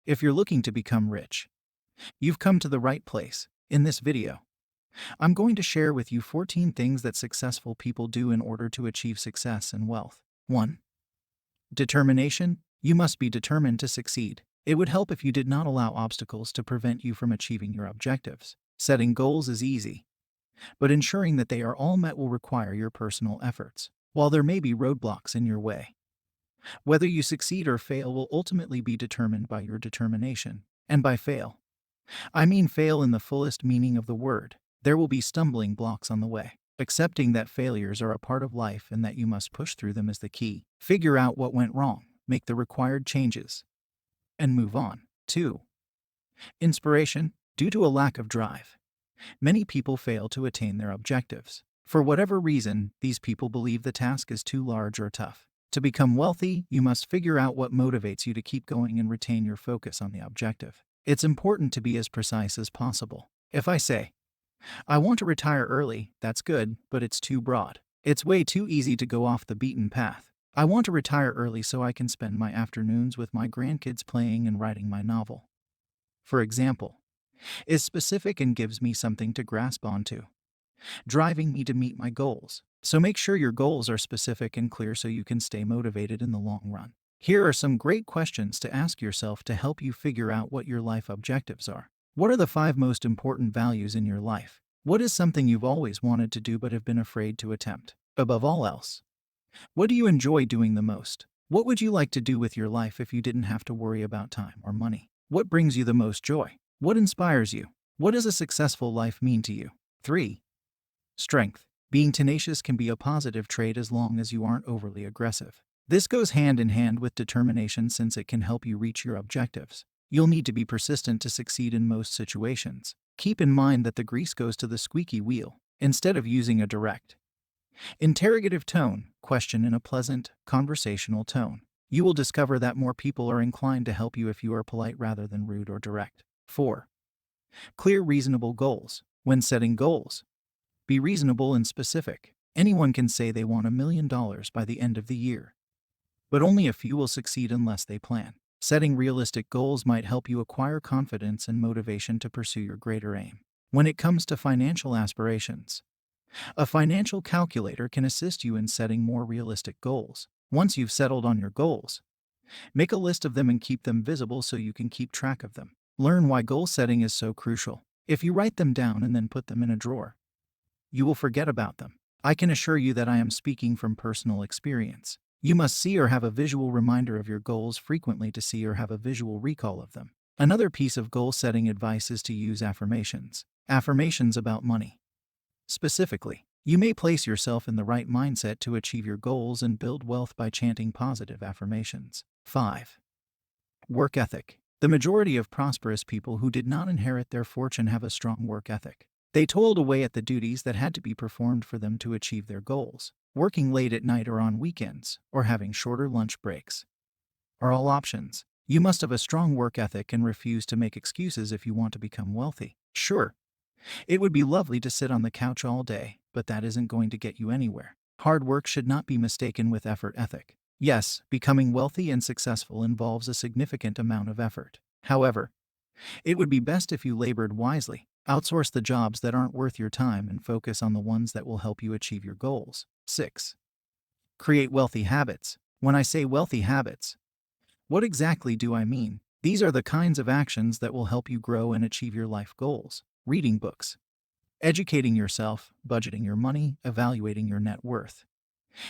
If you're looking to become rich, you've come to the right place. In this video, I'm going to share with you 14 things that successful people do in order to achieve success and wealth. 1. Determination. You must be determined to succeed. It would help if you did not allow obstacles to prevent you from achieving your objectives. Setting goals is easy, but ensuring that they are all met will require your personal efforts. While there may be roadblocks in your way, whether you succeed or fail will ultimately be determined by your determination. And by fail, I mean fail in the fullest meaning of the word. There will be stumbling blocks on the way. Accepting that failures are a part of life and that you must push through them is the key. Figure out what went wrong, make the required changes, and move on. 2. Inspiration. Due to a lack of drive, many people fail to attain their objectives. For whatever reason, these people believe the task is too large or tough. To become wealthy, you must figure out what motivates you to keep going and retain your focus on the objective. It's important to be as precise as possible. If I say, I want to retire early, that's good, but it's too broad. It's way too easy to go off the beaten path. I want to retire early so I can spend my afternoons with my grandkids playing and writing my novel, for example, is specific and gives me something to grasp onto, driving me to meet my goals. So make sure your goals are specific and clear so you can stay motivated in the long run. Here are some great questions to ask yourself to help you figure out what your life objectives are. What are the 5 most important values in your life? What is something you've always wanted to do but have been afraid to attempt? Above all else, what do you enjoy doing the most? What would you like to do with your life if you didn't have to worry about time or money? What brings you the most joy? What inspires you? What does a successful life mean to you? 3. Strength. Being tenacious can be a positive trait as long as you aren't overly aggressive. This goes hand in hand with determination since it can help you reach your objectives. You'll need to be persistent to succeed in most situations. Keep in mind that the grease goes to the squeaky wheel. Instead of using a direct, interrogative tone, question in a pleasant, conversational tone. You will discover that more people are inclined to help you if you are polite rather than rude or direct. 4. Clear, reasonable goals. When setting goals, be reasonable and specific. Anyone can say they want $1 million by the end of the year, but only a few will succeed unless they plan. Setting realistic goals might help you acquire confidence and motivation to pursue your greater aim. When it comes to financial aspirations, a financial calculator can assist you in setting more realistic goals. Once you've settled on your goals, make a list of them and keep them visible so you can keep track of them. Learn why goal setting is so crucial. If you write them down and then put them in a drawer, you will forget about them. I can assure you that I am speaking from personal experience. You must see or have a visual reminder of your goals frequently to see or have a visual recall of them. Another piece of goal-setting advice is to use affirmations. Affirmations about money. Specifically, you may place yourself in the right mindset to achieve your goals and build wealth by chanting positive affirmations. 5. Work ethic. The majority of prosperous people who did not inherit their fortune have a strong work ethic. They toiled away at the duties that had to be performed for them to achieve their goals. Working late at night or on weekends, or having shorter lunch breaks, are all options. You must have a strong work ethic and refuse to make excuses if you want to become wealthy. Sure, it would be lovely to sit on the couch all day, but that isn't going to get you anywhere. Hard work should not be mistaken with effort ethic. Yes, becoming wealthy and successful involves a significant amount of effort. However, it would be best if you labored wisely. Outsource the jobs that aren't worth your time and focus on the ones that will help you achieve your goals. 6. Create wealthy habits. When I say wealthy habits, what exactly do I mean? These are the kinds of actions that will help you grow and achieve your life goals. Reading books, educating yourself, budgeting your money, evaluating your net worth,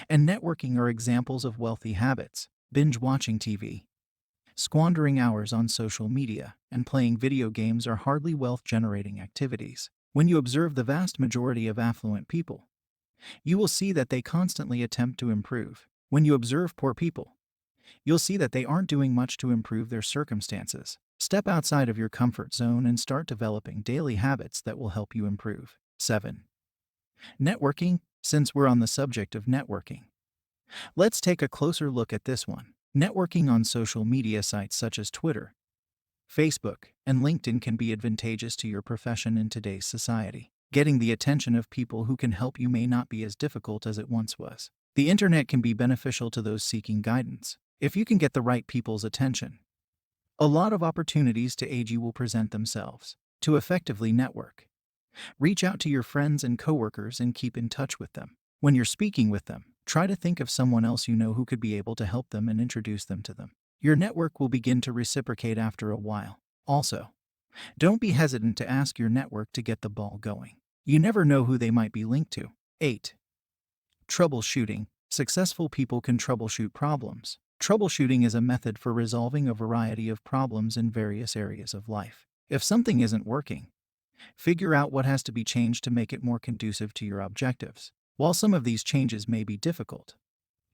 and networking are examples of wealthy habits. Binge watching TV, squandering hours on social media, and playing video games are hardly wealth-generating activities. When you observe the vast majority of affluent people, you will see that they constantly attempt to improve. When you observe poor people, you'll see that they aren't doing much to improve their circumstances. Step outside of your comfort zone and start developing daily habits that will help you improve. 7. Networking. Since we're on the subject of networking, let's take a closer look at this one. Networking on social media sites such as Twitter, Facebook, and LinkedIn can be advantageous to your profession in today's society. Getting the attention of people who can help you may not be as difficult as it once was. The internet can be beneficial to those seeking guidance. If you can get the right people's attention, A lot of opportunities to aid you will present themselves. To effectively network, reach out to your friends and coworkers and keep in touch with them. When you're speaking with them, try to think of someone else you know who could be able to help them and introduce them to them. Your network will begin to reciprocate after a while. Also, don't be hesitant to ask your network to get the ball going. You never know who they might be linked to. 8. Troubleshooting. Successful people can troubleshoot problems. Troubleshooting is a method for resolving a variety of problems in various areas of life. If something isn't working, figure out what has to be changed to make it more conducive to your objectives. While some of these changes may be difficult,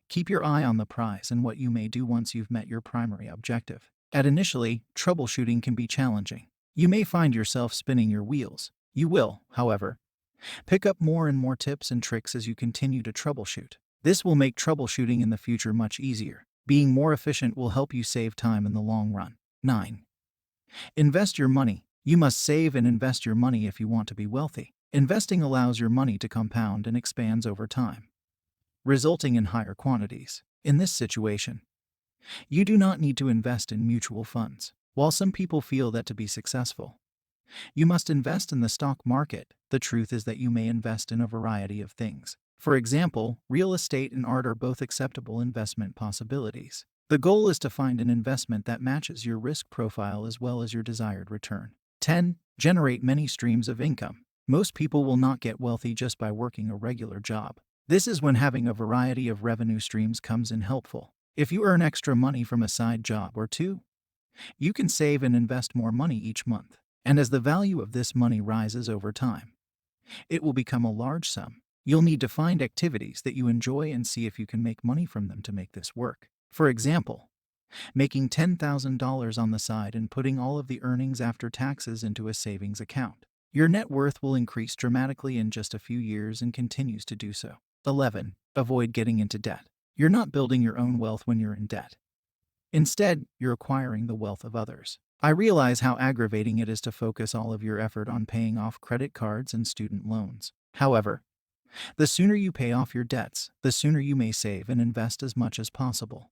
keep your eye on the prize and what you may do once you've met your primary objective. Initially, troubleshooting can be challenging. You may find yourself spinning your wheels. You will, however, pick up more and more tips and tricks as you continue to troubleshoot. This will make troubleshooting in the future much easier. Being more efficient will help you save time in the long run. 9. Invest your money. You must save and invest your money if you want to be wealthy. Investing allows your money to compound and expands over time, resulting in higher quantities. In this situation, you do not need to invest in mutual funds. While some people feel that to be successful, you must invest in the stock market, the truth is that you may invest in a variety of things. For example, real estate and art are both acceptable investment possibilities. The goal is to find an investment that matches your risk profile as well as your desired return. 10. Generate many streams of income. Most people will not get wealthy just by working a regular job. This is when having a variety of revenue streams comes in helpful. If you earn extra money from a side job or two, you can save and invest more money each month. And as the value of this money rises over time, it will become a large sum. You'll need to find activities that you enjoy and see if you can make money from them to make this work. For example, making $10,000 on the side and putting all of the earnings after taxes into a savings account. Your net worth will increase dramatically in just a few years and continues to do so. 11. Avoid getting into debt. You're not building your own wealth when you're in debt. Instead, you're acquiring the wealth of others. I realize how aggravating it is to focus all of your effort on paying off credit cards and student loans. However, the sooner you pay off your debts, the sooner you may save and invest as much as possible,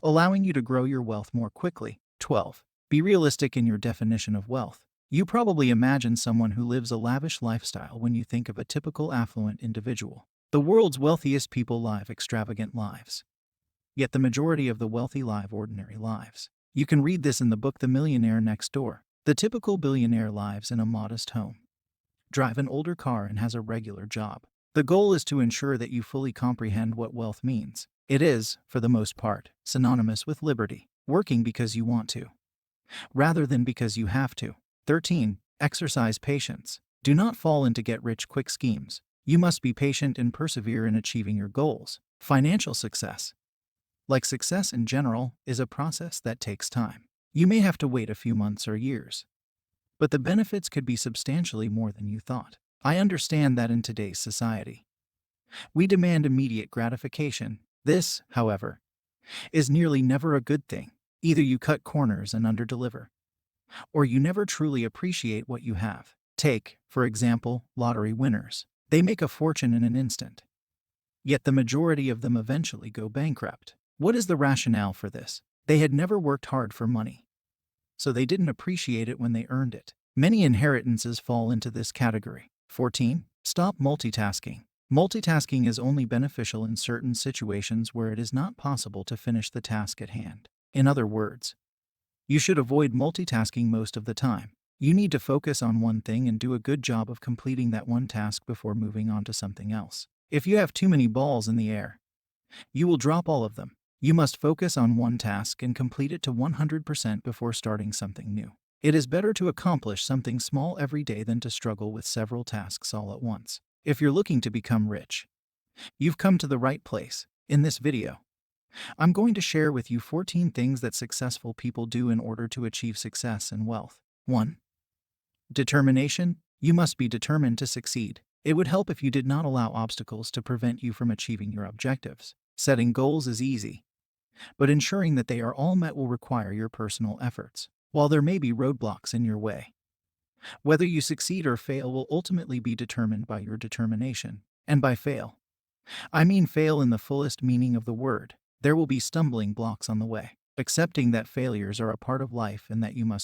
allowing you to grow your wealth more quickly. 12. Be realistic in your definition of wealth. You probably imagine someone who lives a lavish lifestyle when you think of a typical affluent individual. The world's wealthiest people live extravagant lives. Yet the majority of the wealthy live ordinary lives. You can read this in the book The Millionaire Next Door. The typical billionaire lives in a modest home, drive an older car, and has a regular job. The goal is to ensure that you fully comprehend what wealth means. It is, for the most part, synonymous with liberty, working because you want to, rather than because you have to. 13. Exercise patience. Do not fall into get-rich-quick schemes. You must be patient and persevere in achieving your goals. Financial success, like success in general, is a process that takes time. You may have to wait a few months or years, but the benefits could be substantially more than you thought. I understand that in today's society, we demand immediate gratification. This, however, is nearly never a good thing. Either you cut corners and underdeliver, or you never truly appreciate what you have. Take, for example, lottery winners. They make a fortune in an instant, yet the majority of them eventually go bankrupt. What is the rationale for this? They had never worked hard for money, so they didn't appreciate it when they earned it. Many inheritances fall into this category. 14. Stop multitasking. Multitasking is only beneficial in certain situations where it is not possible to finish the task at hand. In other words, you should avoid multitasking most of the time. You need to focus on one thing and do a good job of completing that one task before moving on to something else. If you have too many balls in the air, you will drop all of them. You must focus on one task and complete it to 100% before starting something new. It is better to accomplish something small every day than to struggle with several tasks all at once. If you're looking to become rich, you've come to the right place. In this video, I'm going to share with you 14 things that successful people do in order to achieve success and wealth. 1. Determination. You must be determined to succeed. It would help if you did not allow obstacles to prevent you from achieving your objectives. Setting goals is easy, but ensuring that they are all met will require your personal efforts. While there may be roadblocks in your way, whether you succeed or fail will ultimately be determined by your determination. And by fail, I mean fail in the fullest meaning of the word. There will be stumbling blocks on the way. accepting that failures are a part of life and that you must